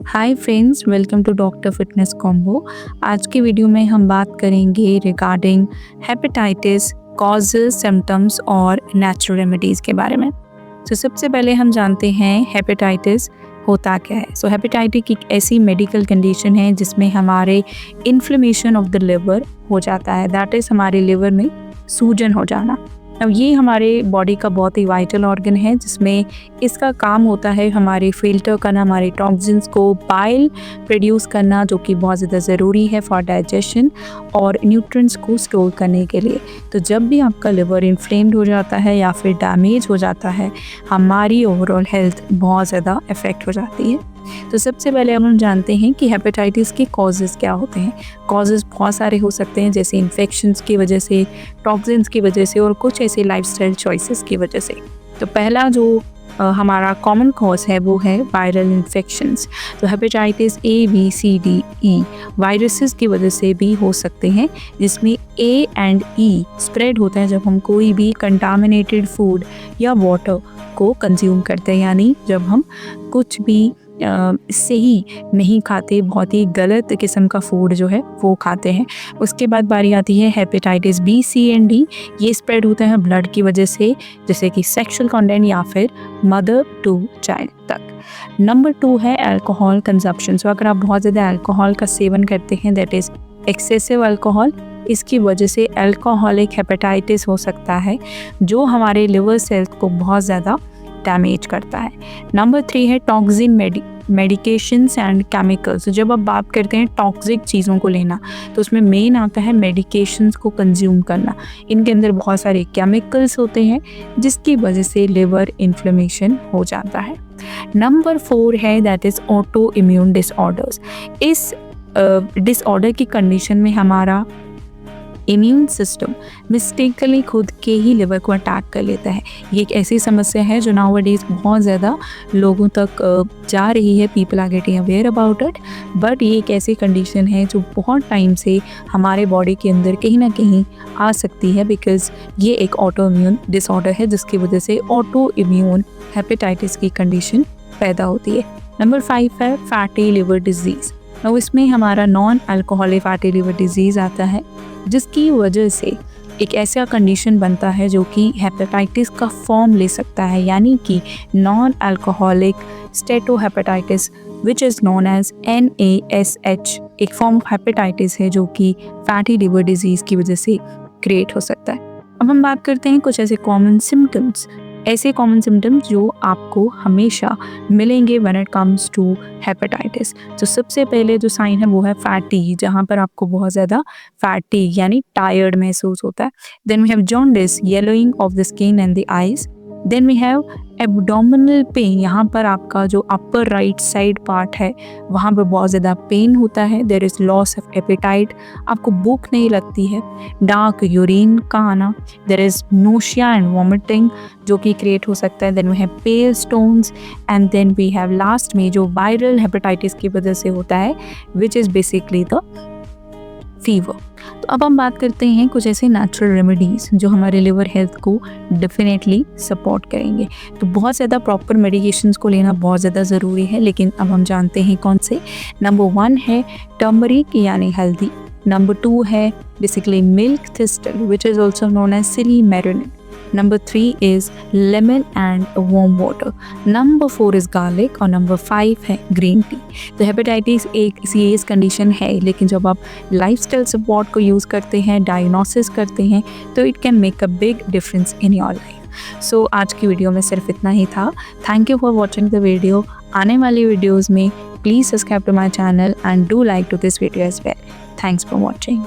Hi friends, welcome to doctor fitness combo. आज की video में हम बात करेंगे रिगार्डिंग हेपेटाइटिस कॉजेज, सिम्टम्स और नेचुरल रेमेडीज़ के बारे में। तो सबसे पहले हम जानते हैं हेपेटाइटिस होता क्या है। सो हेपेटाइटिस एक ऐसी मेडिकल कंडीशन है जिसमें हमारे इन्फ्लेमेशन ऑफ द लिवर हो जाता है, दैट इज़ हमारे लिवर में सूजन हो जाना। अब ये हमारे बॉडी का बहुत ही वाइटल ऑर्गन है जिसमें इसका काम होता है हमारे फिल्टर करना, हमारे टॉक्सिन्स को बाइल प्रोड्यूस करना, जो कि बहुत ज़्यादा ज़रूरी है फॉर डाइजेशन और न्यूट्रिएंट्स को स्टोर करने के लिए। तो जब भी आपका लिवर इन्फ्लेम्ड हो जाता है या फिर डैमेज हो जाता है, हमारी ओवरऑल हेल्थ बहुत ज़्यादा अफेक्ट हो जाती है। तो सबसे पहले अब हम जानते हैं कि हेपेटाइटिस के कॉजेज़ क्या होते हैं। कॉजेज़ बहुत सारे हो सकते हैं, जैसे इन्फेक्शंस की वजह से, टॉक्सिन्स की वजह से और कुछ ऐसे लाइफस्टाइल चॉइसेस की वजह से। तो पहला जो हमारा कॉमन कॉज है वो है वायरल इन्फेक्शंस। तो hepatitis A, B, C, D, E viruses की वजह से भी हो सकते हैं, जिसमें ए एंड ई स्प्रेड होता है जब हम कोई भी कंटामिनेटेड फूड या वाटर को कंज्यूम करते हैं, यानी जब हम कुछ भी सही नहीं खाते, बहुत ही गलत किस्म का फूड जो है वो खाते हैं। उसके बाद बारी आती है hepatitis B, C and D. ये स्प्रेड होता है ब्लड की वजह से, जैसे कि सेक्सुअल कंटेंट या फिर मदर टू चाइल्ड तक। नंबर 2 है अल्कोहल कंजप्शन। सो अगर आप बहुत ज़्यादा अल्कोहल का सेवन करते हैं, दैट इज़ एक्सेसिव अल्कोहल, इसकी वजह से अल्कोहलिक हेपेटाइटिस हो सकता है, जो हमारे लिवर सेल्स को बहुत ज़्यादा डैमेज करता है। नंबर 3 है टॉक्सिन मेडिकेशंस एंड केमिकल्स। जब आप बात करते हैं टॉक्सिक चीज़ों को लेना, तो उसमें मेन आता है मेडिकेशंस को कंज्यूम करना। इनके अंदर बहुत सारे केमिकल्स होते हैं जिसकी वजह से लिवर इन्फ्लेमेशन हो जाता है। नंबर 4 है that is auto immune disorders. इस डिसऑर्डर की कंडीशन में हमारा इम्यून सिस्टम मिस्टेकली खुद के ही लिवर को अटैक कर लेता है। ये एक ऐसी समस्या है जो नाउअडेज बहुत ज़्यादा लोगों तक जा रही है, people are getting aware about it. But ये एक ऐसी कंडीशन है जो बहुत टाइम से हमारे बॉडी के अंदर कहीं ना कहीं आ सकती है, बिकॉज ये एक ऑटो इम्यून डिसऑर्डर है जिसकी वजह से ऑटो इम्यून हेपेटाइटिस की कंडीशन पैदा होती है। नंबर 5 है फैटी लिवर डिजीज़। और इसमें हमारा non alcoholic fatty liver disease आता है, जिसकी वजह से एक ऐसा कंडीशन बनता है जो कि हेपेटाइटिस का फॉर्म ले सकता है, यानी कि non alcoholic steatohepatitis which is known as NASH। एक फॉर्म ऑफ हेपेटाइटिस है जो कि फैटी लिवर डिजीज़ की वजह से क्रिएट हो सकता है। अब हम बात करते हैं कुछ ऐसे कॉमन सिम्टम्स जो आपको हमेशा मिलेंगे when it comes to hepatitis. तो सबसे पहले जो साइन है वो है फैटी, जहाँ पर आपको बहुत ज़्यादा फैटी यानी टायर्ड महसूस होता है। Then we have jaundice, yellowing of the skin and the eyes. Then we have abdominal pain, यहाँ पर आपका जो अपर राइट साइड पार्ट है वहाँ पर बहुत ज़्यादा पेन होता है। There is loss of appetite, आपको भूख नहीं लगती है। डार्क यूरिन का आना, there is nausea and vomiting जो कि क्रिएट हो सकता है। Then we have pale stones and then we have last में जो वायरल हेपेटाइटिस की वजह से होता है, which is basically the fever. तो अब हम बात करते हैं कुछ ऐसे नेचुरल रेमेडीज़ जो हमारे लिवर हेल्थ को डेफिनेटली सपोर्ट करेंगे। तो बहुत ज़्यादा प्रॉपर मेडिकेशंस को लेना बहुत ज़्यादा ज़रूरी है, लेकिन अब हम जानते हैं कौन से। नंबर 1 है टर्मरिक यानी हल्दी। नंबर 2 है basically milk thistle which is also known as silymarin. Number 3 is lemon and warm water. Number 4 is garlic और number 5 है green tea। तो हेपेटाइटिस एक सीरियस कंडीशन है, लेकिन जब आप लाइफस्टाइल सपोर्ट को यूज़ करते हैं, डायग्नोसिस करते हैं, तो it can make a big difference in your life. So आज की वीडियो में सिर्फ इतना ही था। Thank you for watching the video. आने वाली वीडियोज़ में please subscribe to my channel and do like to this video as well. Thanks for watching.